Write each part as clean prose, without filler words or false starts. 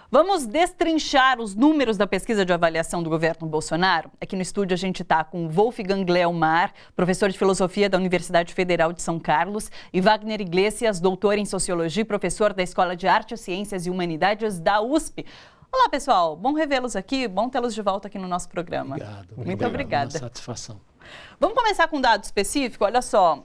Vamos destrinchar os números da pesquisa de avaliação do governo Bolsonaro? Aqui no estúdio a gente está com Wolfgang Leomar, professor de filosofia da Universidade Federal de São Carlos, e Wagner Iglesias, doutor em sociologia e professor da Escola de Artes, Ciências e Humanidades da USP. Olá, pessoal. Bom revê-los aqui, bom tê-los de volta aqui no nosso programa. Obrigado. Muito obrigada. Uma satisfação. Vamos começar com um dado específico. Olha só,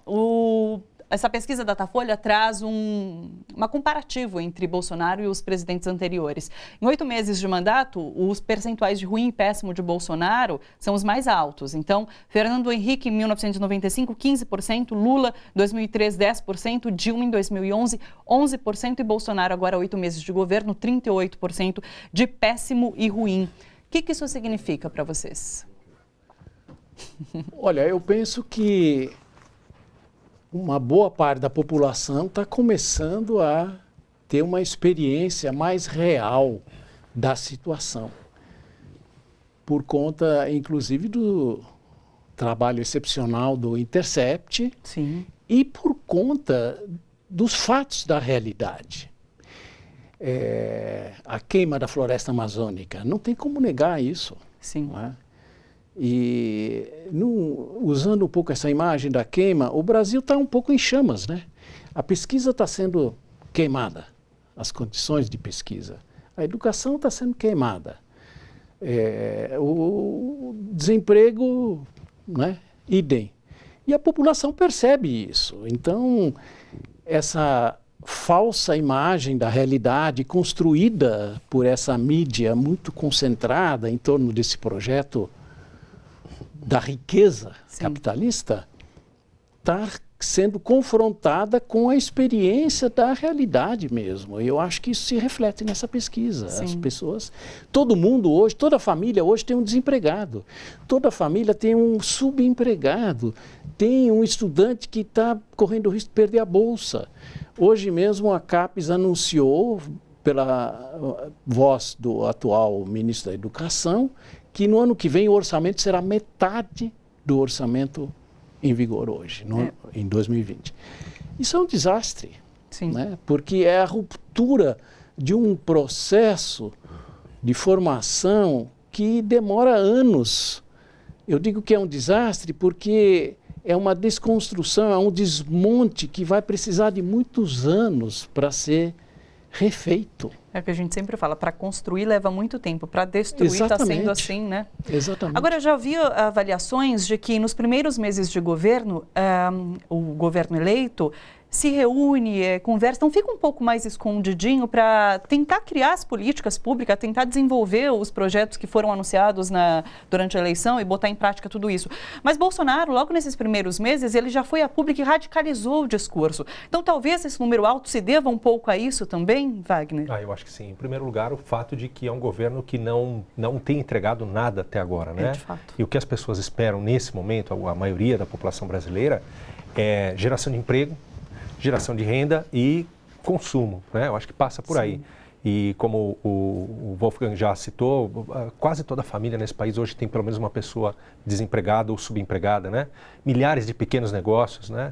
essa pesquisa Datafolha traz uma comparativo entre Bolsonaro e os presidentes anteriores. Em 8 meses de mandato, os percentuais de ruim e péssimo de Bolsonaro são os mais altos. Então, Fernando Henrique, em 1995, 15%, Lula, em 2003, 10%, Dilma, em 2011, 11%, e Bolsonaro, agora 8 meses de governo, 38% de péssimo e ruim. O que isso significa para vocês? Olha, eu penso que uma boa parte da população está começando a ter uma experiência mais real da situação, por conta, inclusive, do trabalho excepcional do Intercept. Sim. E por conta dos fatos da realidade. A queima da floresta amazônica, não tem como negar isso. Sim. Não é? E usando um pouco essa imagem da queima, o Brasil está um pouco em chamas, né? A pesquisa está sendo queimada, as condições de pesquisa. A educação está sendo queimada. O desemprego, né? Idem. E a população percebe isso. Então, essa falsa imagem da realidade construída por essa mídia muito concentrada em torno desse projeto da riqueza capitalista, está sendo confrontada com a experiência da realidade mesmo. Eu acho que isso se reflete nessa pesquisa. Sim. As pessoas, todo mundo hoje, toda família hoje tem um desempregado, toda família tem um subempregado, tem um estudante que está correndo o risco de perder a bolsa. Hoje mesmo a CAPES anunciou, pela voz do atual ministro da Educação, que no ano que vem o orçamento será metade do orçamento em vigor hoje, em 2020. Isso é um desastre, né? Porque é a ruptura de um processo de formação que demora anos. Eu digo que é um desastre porque é uma desconstrução, é um desmonte que vai precisar de muitos anos para ser refeito. É o que a gente sempre fala, para construir leva muito tempo, para destruir está sendo assim, né? Exatamente. Agora, eu já vi avaliações de que nos primeiros meses de governo, o governo eleito se reúne, conversa, então fica um pouco mais escondidinho para tentar criar as políticas públicas, tentar desenvolver os projetos que foram anunciados durante a eleição e botar em prática tudo isso. Mas Bolsonaro, logo nesses primeiros meses, ele já foi a público e radicalizou o discurso. Então, talvez esse número alto se deva um pouco a isso também, Wagner? Eu acho que sim. Em primeiro lugar, o fato de que é um governo que não tem entregado nada até agora, né? De fato. E o que as pessoas esperam nesse momento, a maioria da população brasileira, é geração de emprego, geração de renda e consumo, né? Eu acho que passa por aí. E como o Wolfgang já citou, quase toda família nesse país hoje tem pelo menos uma pessoa desempregada ou subempregada, né? Milhares de pequenos negócios, né?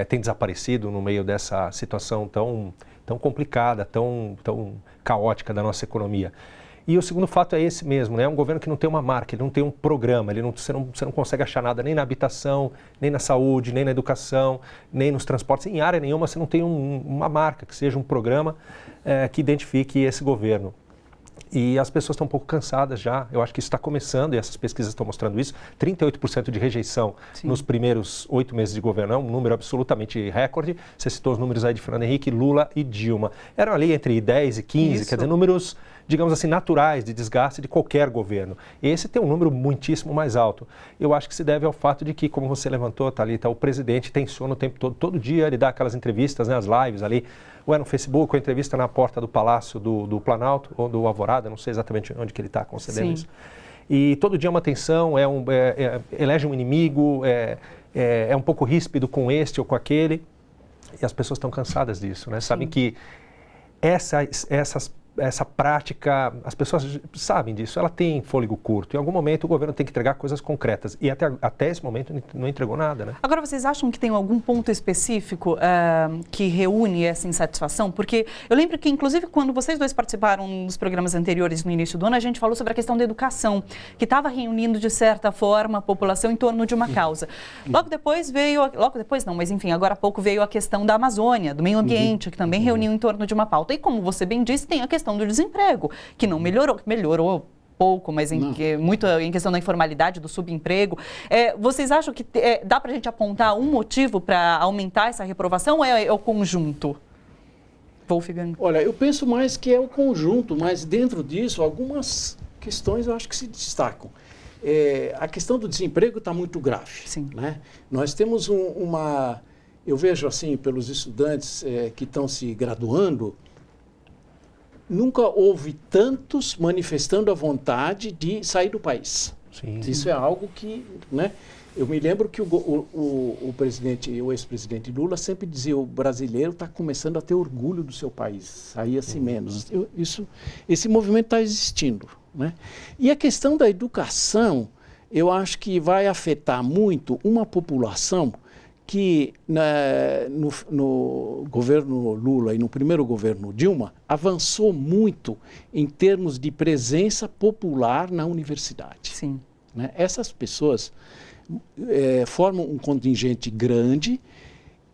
Têm desaparecido no meio dessa situação tão complicada, tão caótica da nossa economia. E o segundo fato é esse mesmo, né? É um governo que não tem uma marca, ele não tem um programa, você não consegue achar nada nem na habitação, nem na saúde, nem na educação, nem nos transportes. Em área nenhuma você não tem uma marca, que seja um programa que identifique esse governo. E as pessoas estão um pouco cansadas já, eu acho que isso está começando e essas pesquisas estão mostrando isso. 38% de rejeição nos primeiros 8 meses de governo, é um número absolutamente recorde. Você citou os números aí de Fernando Henrique, Lula e Dilma. Eram ali entre 10 e 15, quer dizer, números, digamos assim, naturais de desgaste de qualquer governo. Esse tem um número muitíssimo mais alto. Eu acho que se deve ao fato de que, como você levantou, Thalita, o presidente tensiona o tempo todo dia ele dá aquelas entrevistas, né, as lives ali, ou é no Facebook, ou entrevista na porta do Palácio do Planalto, ou do Alvorada, não sei exatamente onde que ele está concedendo isso. E todo dia é uma tensão, elege um inimigo, é um pouco ríspido com este ou com aquele, e as pessoas estão cansadas disso, né? Sabem que essas essa prática, as pessoas sabem disso, ela tem fôlego curto. Em algum momento o governo tem que entregar coisas concretas e até esse momento não entregou nada, né? Agora, vocês acham que tem algum ponto específico que reúne essa insatisfação? Porque eu lembro que, inclusive, quando vocês dois participaram dos programas anteriores no início do ano, a gente falou sobre a questão da educação, que estava reunindo, de certa forma, a população em torno de uma causa. Logo depois, mas enfim, agora há pouco veio a questão da Amazônia, do meio ambiente, que também reuniu em torno de uma pauta. E como você bem disse, tem a questão do desemprego, que não melhorou pouco, mas muito em questão da informalidade, do subemprego. Vocês acham que dá para a gente apontar um motivo para aumentar essa reprovação ou é o conjunto? Wolfgang. Olha, eu penso mais que é o conjunto, mas dentro disso algumas questões eu acho que se destacam. A questão do desemprego está muito grave. Sim. Né? Nós temos eu vejo assim, pelos estudantes que estão se graduando, nunca houve tantos manifestando a vontade de sair do país. Sim. Isso é algo que, né? Eu me lembro que o ex-presidente Lula sempre dizia: o brasileiro está começando a ter orgulho do seu país, saía-se menos. Esse movimento está existindo, né? E a questão da educação, eu acho que vai afetar muito uma população que no governo Lula e no primeiro governo Dilma avançou muito em termos de presença popular na universidade. Sim. Né? Essas pessoas formam um contingente grande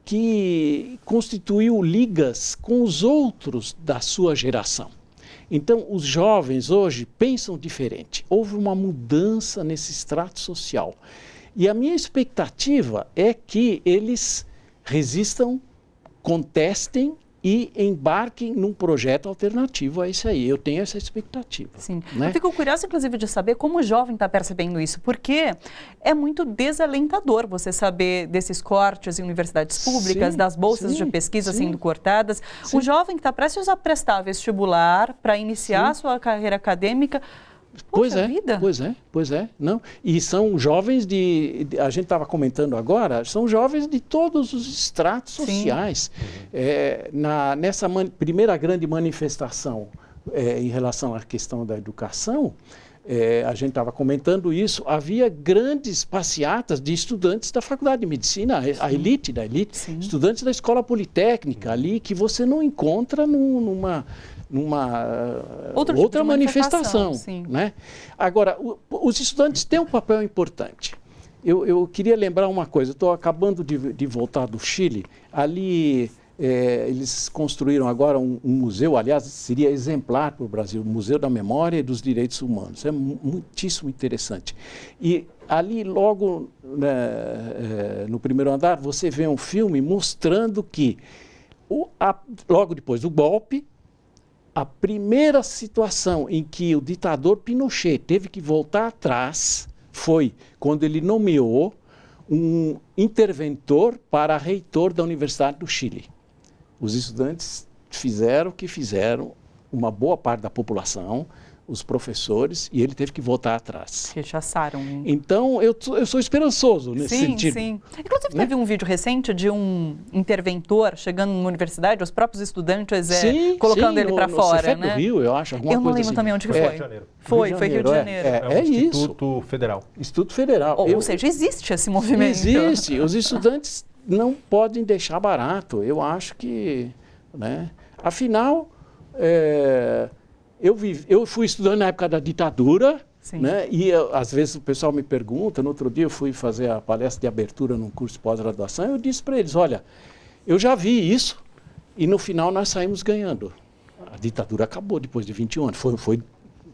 que constituiu ligas com os outros da sua geração. Então, os jovens hoje pensam diferente. Houve uma mudança nesse extrato social. E a minha expectativa é que eles resistam, contestem e embarquem num projeto alternativo a esse aí. Eu tenho essa expectativa. Sim. Né? Eu fico curiosa, inclusive, de saber como o jovem está percebendo isso, porque é muito desalentador você saber desses cortes em universidades públicas, Sim, das bolsas de pesquisa sendo cortadas. Sim. O jovem que está prestes a prestar vestibular para iniciar a sua carreira acadêmica. Pois é. Não. E são jovens a gente estava comentando agora, são jovens de todos os estratos sociais. Nessa primeira grande manifestação em relação à questão da educação, a gente estava comentando isso, havia grandes passeatas de estudantes da Faculdade de Medicina, a elite da elite, sim, estudantes da Escola Politécnica ali, que você não encontra numa outra manifestação, né? Agora, os estudantes têm um papel importante. Eu queria lembrar uma coisa, estou acabando de voltar do Chile, ali eles construíram agora um museu, aliás, seria exemplar para o Brasil, o Museu da Memória e dos Direitos Humanos, é muitíssimo interessante. E ali logo no primeiro andar você vê um filme mostrando que logo depois do golpe, a primeira situação em que o ditador Pinochet teve que voltar atrás foi quando ele nomeou um interventor para reitor da Universidade do Chile. Os estudantes fizeram o que fizeram, uma boa parte da população, os professores, e ele teve que voltar atrás. Rechaçaram. Então, eu sou esperançoso nesse sentido. Sim, sim. Inclusive, teve um vídeo recente de um interventor chegando numa universidade, os próprios estudantes colocando ele para fora, né? No Rio, eu acho, alguma coisa assim. Eu não lembro também onde que foi. Rio de Janeiro. Foi Rio de Janeiro. É um Instituto Federal. Instituto Federal. Ou seja, existe esse movimento. Existe. Os estudantes não podem deixar barato. Eu acho que, né? Afinal, eu fui estudando na época da ditadura, né? E às vezes o pessoal me pergunta, no outro dia eu fui fazer a palestra de abertura num curso de pós-graduação, eu disse para eles, olha, eu já vi isso e no final nós saímos ganhando. A ditadura acabou depois de 21 anos, foi longo.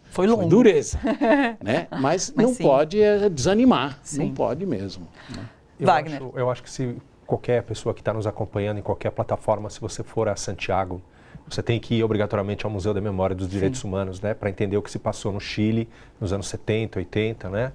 Foi dureza, né? Mas não pode desanimar, não pode mesmo. Né? Wagner. Eu acho que se qualquer pessoa que está nos acompanhando em qualquer plataforma, se você for a Santiago, você tem que ir obrigatoriamente ao Museu da Memória dos Direitos Humanos, né, para entender o que se passou no Chile nos anos 70, 80, né?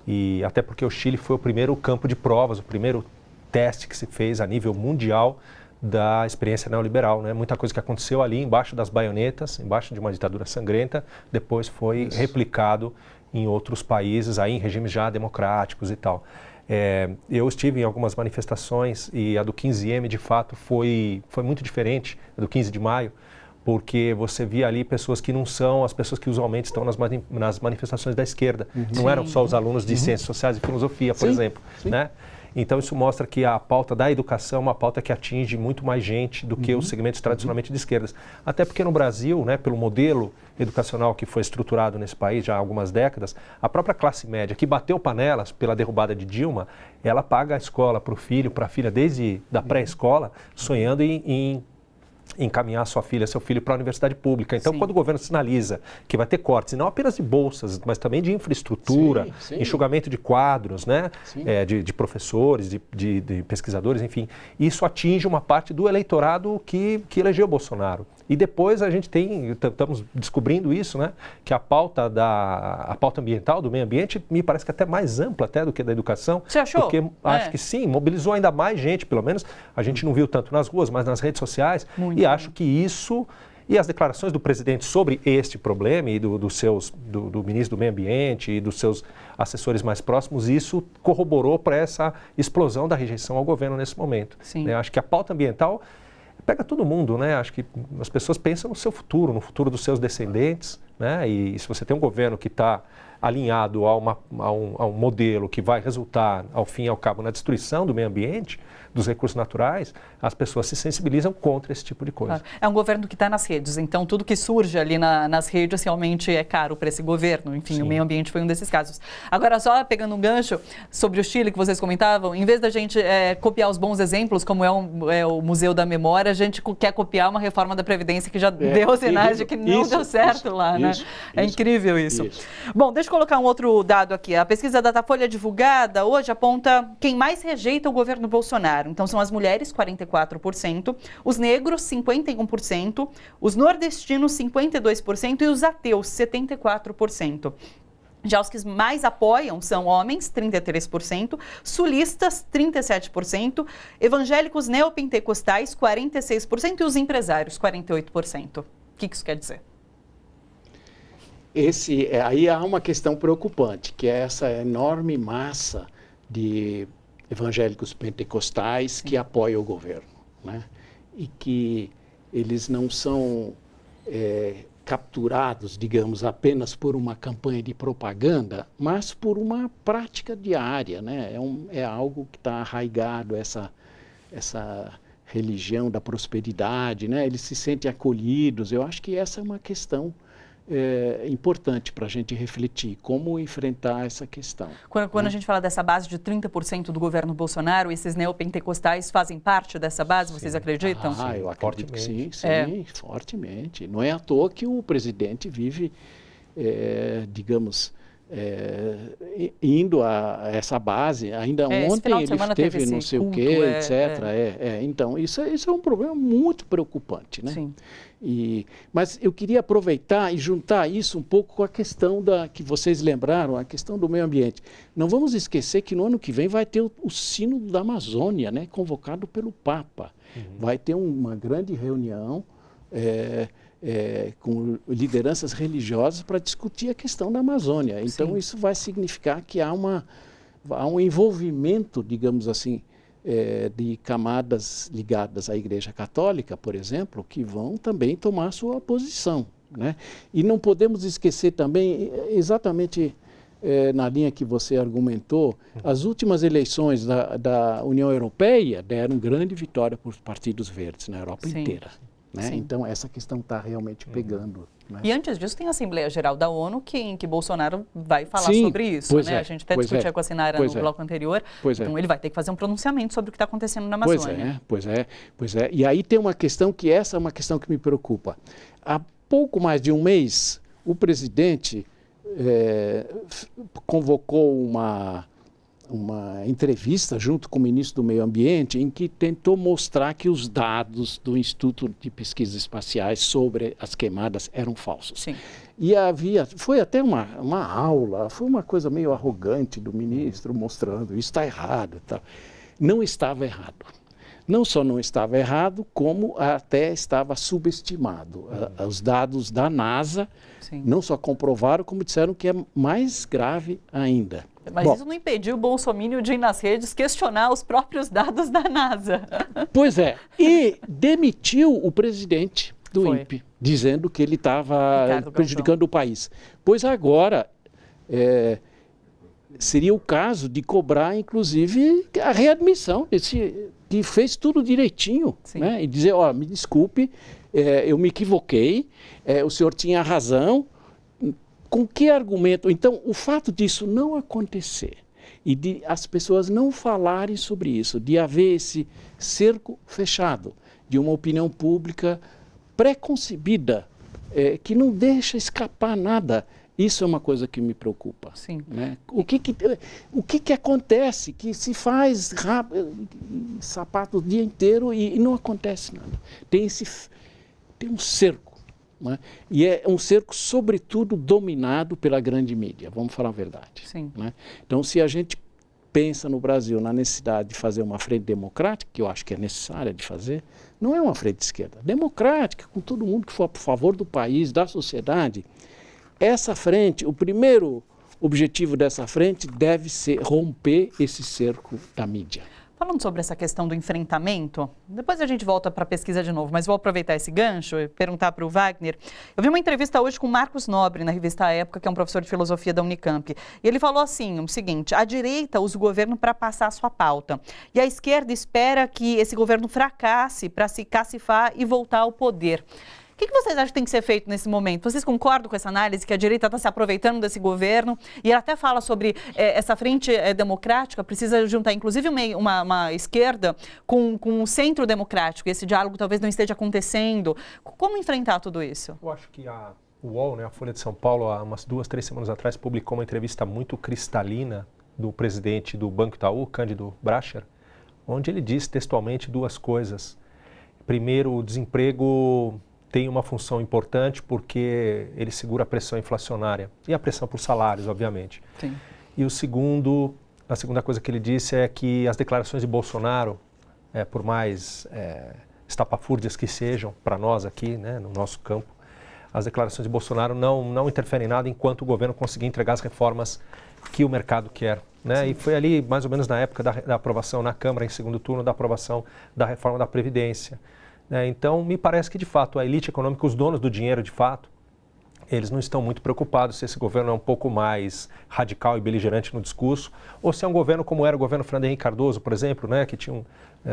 E até porque o Chile foi o primeiro campo de provas, o primeiro teste que se fez a nível mundial da experiência neoliberal, né? Muita coisa que aconteceu ali embaixo das baionetas, embaixo de uma ditadura sangrenta, depois foi replicado em outros países, aí em regimes já democráticos e tal. Eu estive em algumas manifestações e a do 15M, de fato, foi muito diferente, a do 15 de maio, porque você via ali pessoas que não são as pessoas que usualmente estão nas manifestações da esquerda. Não eram só os alunos de Ciências Sociais e Filosofia, por exemplo, né? Então, isso mostra que a pauta da educação é uma pauta que atinge muito mais gente do que os segmentos tradicionalmente de esquerdas. Até porque no Brasil, né, pelo modelo educacional que foi estruturado nesse país já há algumas décadas, a própria classe média que bateu panelas pela derrubada de Dilma, ela paga a escola para o filho, para a filha, desde da pré-escola, sonhando em encaminhar sua filha, seu filho para a universidade pública. Então, quando o governo sinaliza que vai ter cortes, não apenas de bolsas, mas também de infraestrutura, enxugamento de quadros, né? De professores, de pesquisadores, enfim, isso atinge uma parte do eleitorado que elegeu Bolsonaro. E depois a gente estamos descobrindo isso, né? Que a pauta ambiental, do meio ambiente, me parece que é até mais ampla até do que da educação. Você achou? Porque acho que sim, mobilizou ainda mais gente, pelo menos a gente não viu tanto nas ruas, mas nas redes sociais. Muito. E acho que isso, e as declarações do presidente sobre este problema e do ministro do meio ambiente e dos seus assessores mais próximos, isso corroborou para essa explosão da rejeição ao governo nesse momento. Sim. Acho que a pauta ambiental pega todo mundo, né? Acho que as pessoas pensam no seu futuro, no futuro dos seus descendentes, né? E se você tem um governo que está alinhado a um modelo que vai resultar, ao fim e ao cabo, na destruição do meio ambiente, dos recursos naturais, as pessoas se sensibilizam contra esse tipo de coisa. É um governo que está nas redes, então tudo que surge ali nas redes realmente é caro para esse governo. Enfim, o meio ambiente foi um desses casos. Agora, só pegando um gancho sobre o Chile que vocês comentavam, em vez da gente copiar os bons exemplos, como é o Museu da Memória, a gente quer copiar uma reforma da Previdência que já deu sinais de que não deu certo lá, né? É incrível isso. Bom, deixa eu colocar um outro dado aqui. A pesquisa Datafolha divulgada hoje aponta quem mais rejeita o governo Bolsonaro. Então, são as mulheres, 44%, os negros, 51%, os nordestinos, 52% e os ateus, 74%. Já os que mais apoiam são homens, 33%, sulistas, 37%, evangélicos neopentecostais, 46% e os empresários, 48%. O que isso quer dizer? Aí há uma questão preocupante, que é essa enorme massa de evangélicos pentecostais que apoiam o governo, né? E que eles não são capturados, digamos, apenas por uma campanha de propaganda, mas por uma prática diária, né? É algo que está arraigado, essa religião da prosperidade, né? Eles se sentem acolhidos. Eu acho que essa é uma questão importante para a gente refletir como enfrentar essa questão. Quando a gente fala dessa base de 30% do governo Bolsonaro, esses neopentecostais fazem parte dessa base, vocês acreditam? Eu acredito que sim, fortemente. Não é à toa que o presidente vive, digamos, indo a essa base. Ainda ontem ele esteve não sei o quê, etc. Então, isso é um problema muito preocupante, né? Sim. Mas eu queria aproveitar e juntar isso um pouco com a questão que vocês lembraram, a questão do meio ambiente. Não vamos esquecer que no ano que vem vai ter o Sínodo da Amazônia, né, convocado pelo Papa. Vai ter uma grande reunião com lideranças religiosas para discutir a questão da Amazônia. Então, isso vai significar que há um envolvimento, digamos assim, de camadas ligadas à Igreja Católica, por exemplo, que vão também tomar sua posição, né? E não podemos esquecer também, exatamente na linha que você argumentou, as últimas eleições da União Europeia deram grande vitória para os partidos verdes na Europa inteira. Né? Então, essa questão está realmente pegando. Né? E antes disso, tem a Assembleia Geral da ONU, em que Bolsonaro vai falar sobre isso. Né? A gente até discutia com a Sinara no bloco anterior. Então, ele vai ter que fazer um pronunciamento sobre o que está acontecendo na Amazônia. Pois é. E aí tem uma questão essa é uma questão que me preocupa. Há pouco mais de um mês, o presidente convocou uma entrevista junto com o ministro do Meio Ambiente em que tentou mostrar que os dados do Instituto de Pesquisas Espaciais sobre as queimadas eram falsos. Sim. E foi até uma aula, foi uma coisa meio arrogante do ministro mostrando isso está errado. Tá. Não estava errado. Não só não estava errado, como até estava subestimado. Os dados da NASA não só comprovaram, como disseram que é mais grave ainda. Mas isso não impediu o bolsominion de ir nas redes questionar os próprios dados da NASA. Pois é. E demitiu o presidente do Foi. INPE, dizendo que ele estava Ricardo prejudicando o país. Pois agora, seria o caso de cobrar, inclusive, a readmissão desse que fez tudo direitinho, né? E dizer, me desculpe, eu me equivoquei, o senhor tinha razão. Com que argumento? Então, o fato disso não acontecer e de as pessoas não falarem sobre isso, de haver esse cerco fechado de uma opinião pública pré-concebida, que não deixa escapar nada, isso é uma coisa que me preocupa. Sim. Né? O que acontece? Que se faz sapato o dia inteiro e não acontece nada. Tem um cerco. Né? E é um cerco, sobretudo, dominado pela grande mídia, vamos falar a verdade. Sim. Né? Então, se a gente pensa no Brasil na necessidade de fazer uma frente democrática, que eu acho que é necessária de fazer, não é uma frente de esquerda, democrática, com todo mundo que for a favor do país, da sociedade. Essa frente, o primeiro objetivo dessa frente deve ser romper esse cerco da mídia. Falando sobre essa questão do enfrentamento, depois a gente volta para a pesquisa de novo, mas vou aproveitar esse gancho e perguntar para o Wagner. Eu vi uma entrevista hoje com o Marcos Nobre, na revista A Época, que é um professor de filosofia da Unicamp. E ele falou assim, o seguinte: a direita usa o governo para passar a sua pauta. E a esquerda espera que esse governo fracasse para se cacifar e voltar ao poder. O que vocês acham que tem que ser feito nesse momento? Vocês concordam com essa análise que a direita está se aproveitando desse governo? E ela até fala sobre essa frente democrática, precisa juntar inclusive uma esquerda com o centro democrático. E esse diálogo talvez não esteja acontecendo. Como enfrentar tudo isso? Eu acho que a UOL, né, a Folha de São Paulo, há umas 2, 3 semanas atrás, publicou uma entrevista muito cristalina do presidente do Banco Itaú, Cândido Bracher, onde ele diz textualmente 2 coisas. Primeiro, o desemprego tem uma função importante porque ele segura a pressão inflacionária e a pressão por salários, obviamente. Sim. E a segunda coisa que ele disse é que as declarações de Bolsonaro, por mais estapafúrdias que sejam para nós aqui, né, no nosso campo, as declarações de Bolsonaro não interferem em nada enquanto o governo conseguir entregar as reformas que o mercado quer. Né? E foi ali, mais ou menos na época da aprovação na Câmara, em segundo turno, da aprovação da reforma da Previdência. Então, me parece que, de fato, a elite econômica, os donos do dinheiro, de fato, eles não estão muito preocupados se esse governo é um pouco mais radical e beligerante no discurso, ou se é um governo como era o governo Fernando Henrique Cardoso, por exemplo, né, que tinha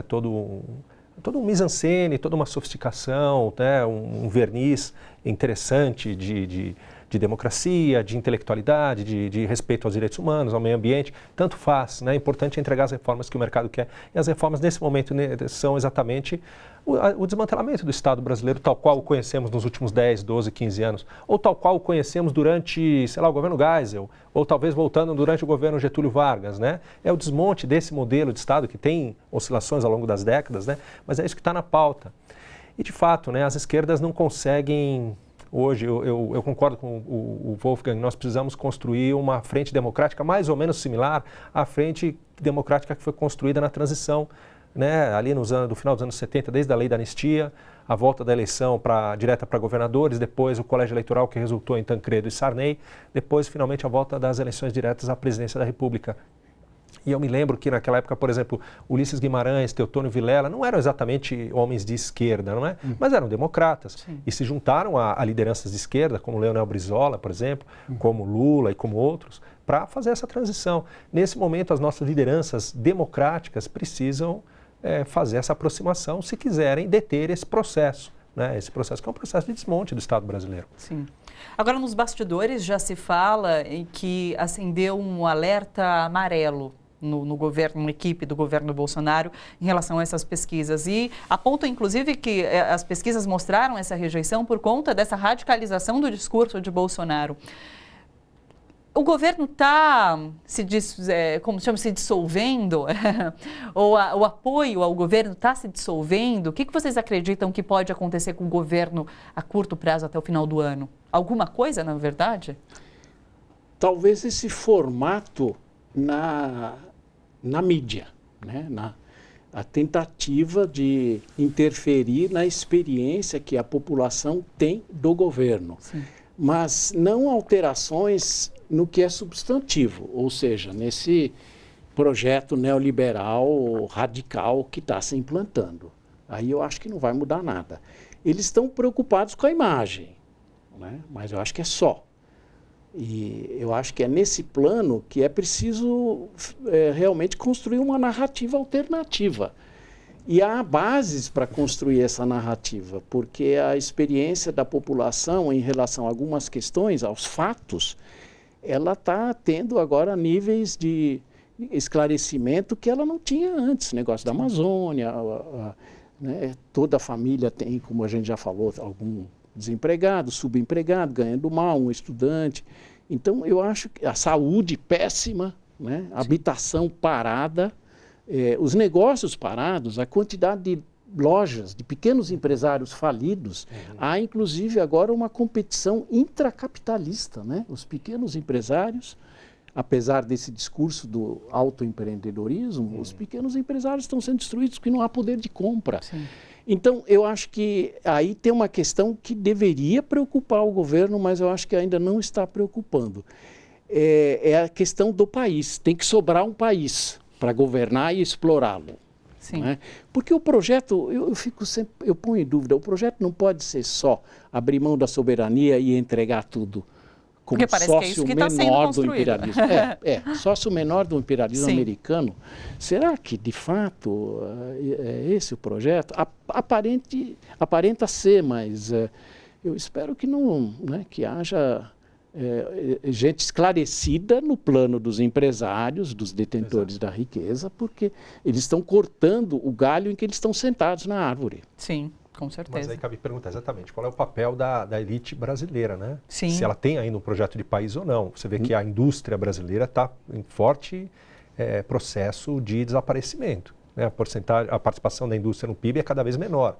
todo um mise-en-scène, toda uma sofisticação, né, um verniz interessante de democracia, de intelectualidade, de respeito aos direitos humanos, ao meio ambiente, tanto faz, né? É importante entregar as reformas que o mercado quer. E as reformas, nesse momento, são exatamente o desmantelamento do Estado brasileiro, tal qual o conhecemos nos últimos 10, 12, 15 anos, ou tal qual o conhecemos durante, sei lá, o governo Geisel, ou talvez voltando durante o governo Getúlio Vargas, né? É o desmonte desse modelo de Estado que tem oscilações ao longo das décadas, né? Mas é isso que está na pauta. E, de fato, né, as esquerdas não conseguem... Hoje, eu concordo com o Wolfgang, nós precisamos construir uma frente democrática mais ou menos similar à frente democrática que foi construída na transição, né, ali do final dos anos 70, desde a lei da anistia, a volta da eleição direta para governadores, depois o colégio eleitoral que resultou em Tancredo e Sarney, depois, finalmente, a volta das eleições diretas à presidência da República. E eu me lembro que naquela época, por exemplo, Ulisses Guimarães, Teotônio Vilela, não eram exatamente homens de esquerda, não é? Mas eram democratas. Sim. E se juntaram a lideranças de esquerda, como Leonel Brizola, por exemplo, como Lula e como outros, para fazer essa transição. Nesse momento, as nossas lideranças democráticas precisam fazer essa aproximação se quiserem deter esse processo. Né? Esse processo que é um processo de desmonte do Estado brasileiro. Sim. Agora, nos bastidores já se fala em que acendeu um alerta amarelo no governo, uma equipe do governo Bolsonaro em relação a essas pesquisas. E apontam, inclusive, que as pesquisas mostraram essa rejeição por conta dessa radicalização do discurso de Bolsonaro. O governo está se dissolvendo? Ou o apoio ao governo está se dissolvendo? O que vocês acreditam que pode acontecer com o governo a curto prazo até o final do ano? Alguma coisa, na verdade? Talvez esse formato na mídia, né? A tentativa de interferir na experiência que a população tem do governo. Sim. Mas não alterações no que é substantivo, ou seja, nesse projeto neoliberal radical que está se implantando. Aí eu acho que não vai mudar nada. eles estão preocupados com a imagem, né? Mas eu acho que é só. E eu acho que é nesse plano que é preciso realmente construir uma narrativa alternativa. E há bases para construir essa narrativa, porque a experiência da população em relação a algumas questões, aos fatos, ela está tendo agora níveis de esclarecimento que ela não tinha antes. Negócio da Amazônia, né? Toda a família tem, como a gente já falou, algum desempregado, subempregado, ganhando mal, um estudante. Então, eu acho que a saúde péssima, né? A habitação parada, os negócios parados, a quantidade de lojas, de pequenos empresários falidos, há inclusive agora uma competição intracapitalista, né? Os pequenos empresários, apesar desse discurso do autoempreendedorismo, os pequenos empresários estão sendo destruídos porque não há poder de compra. Sim. Então, eu acho que aí tem uma questão que deveria preocupar o governo, mas eu acho que ainda não está preocupando. É a questão do país. Tem que sobrar um país para governar e explorá-lo. Né? Porque o projeto, eu ponho em dúvida, o projeto não pode ser só abrir mão da soberania e entregar tudo como sócio menor do imperialismo. Sócio menor do imperialismo americano. Será que, de fato, é esse o projeto? Aparenta ser, mas eu espero que não, né, que haja gente esclarecida no plano dos empresários, dos detentores da riqueza, porque eles estão cortando o galho em que eles estão sentados na árvore. Sim. Com certeza. Mas aí cabe perguntar exatamente qual é o papel da elite brasileira, né? Sim. Se ela tem ainda um projeto de país ou não. Você vê que a indústria brasileira está em forte processo de desaparecimento, né? A participação da indústria no PIB é cada vez menor.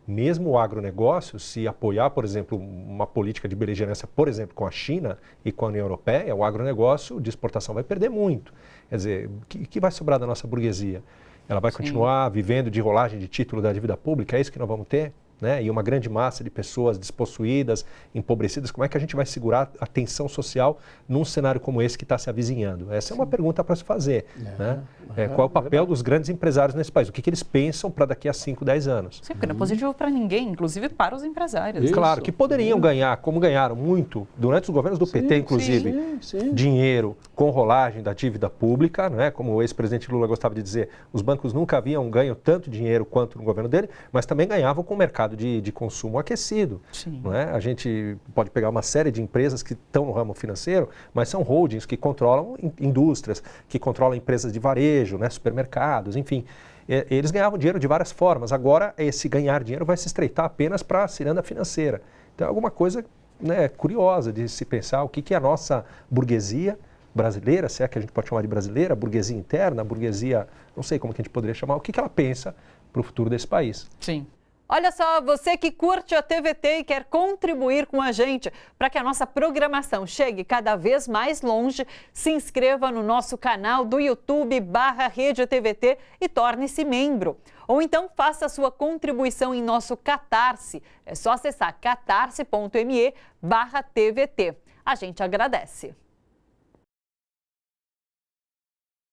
Mesmo o agronegócio, se apoiar, por exemplo, uma política de beligerância, por exemplo, com a China e com a União Europeia, o agronegócio de exportação vai perder muito. Quer dizer, o que vai sobrar da nossa burguesia? Ela vai continuar vivendo de rolagem de título da dívida pública? É isso que nós vamos ter? Né? E uma grande massa de pessoas despossuídas, empobrecidas. Como é que a gente vai segurar a tensão social num cenário como esse que está se avizinhando? Essa é uma pergunta para se fazer. Né? Qual é o papel dos grandes empresários nesse país? O que eles pensam para daqui a 5, 10 anos? Sim, porque não é positivo para ninguém, inclusive para os empresários. Isso. Claro, que poderiam ganhar, como ganharam muito, durante os governos do PT, inclusive, dinheiro com rolagem da dívida pública, né? Como o ex-presidente Lula gostava de dizer, os bancos nunca haviam ganho tanto dinheiro quanto no governo dele, mas também ganhavam com o mercado de consumo aquecido. Não é? A gente pode pegar uma série de empresas que estão no ramo financeiro, mas são holdings que controlam indústrias, que controlam empresas de varejo, né? Supermercados, enfim. Eles ganhavam dinheiro de várias formas. Agora, esse ganhar dinheiro vai se estreitar apenas para a ciranda financeira. Então, é alguma coisa, né, curiosa de se pensar o que é a nossa burguesia brasileira, se é que a gente pode chamar de brasileira, a burguesia interna, a burguesia, não sei como que a gente poderia chamar, o que ela pensa para o futuro desse país. Sim. Olha só, você que curte a TVT e quer contribuir com a gente para que a nossa programação chegue cada vez mais longe, se inscreva no nosso canal do YouTube/Rede TVT e torne-se membro. Ou então faça a sua contribuição em nosso Catarse. É só acessar catarse.me/TVT. A gente agradece.